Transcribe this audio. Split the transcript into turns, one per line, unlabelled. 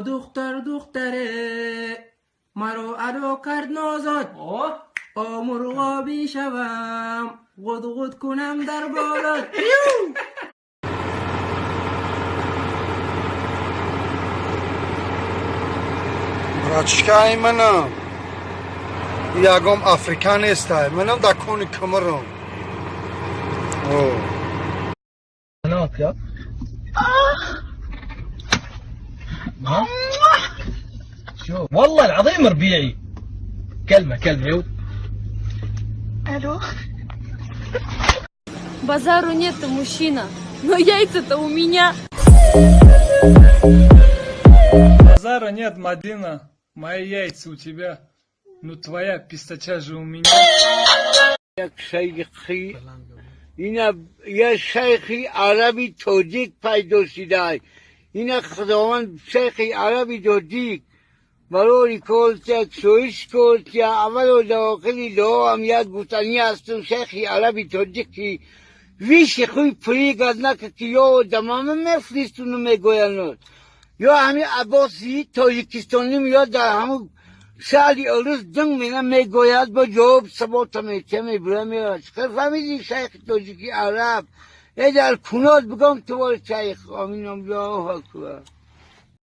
دختره مرا ادا کرد نازد مرغابی شوم غد کنم در بالات.
Братчка, منم یگم افریقا نیسته، منم در کون کمرم.
هناك يا شو والله العظيم ربيعي. كلمة يو.
Алло.
Базару нет, ты мужчина, но яйца-то у меня.
Базара нет, Мадина, мои яйца у тебя, ну твоя пистача же у меня.
یه شیخی عربی توجیک پیدا شده. این خداوند شیخی عربی توجیک برای کلتک سویش کرد که اول و داخلی دو هم یک گوتنی هستم شیخی عربی توجیکی ویش خوی پریگد نکه که یا دمامه مفلیستونو میگوین یا همین عباسی تاجیکستانی میاد در همون شهری ارز دنگ مینه میگوید با جواب سباتا میچه میبره میاد. خیلی فهمیدی شیخ تاجیکی عرب ای در کنات بگم تو بار شیخ آمین الله اکبر.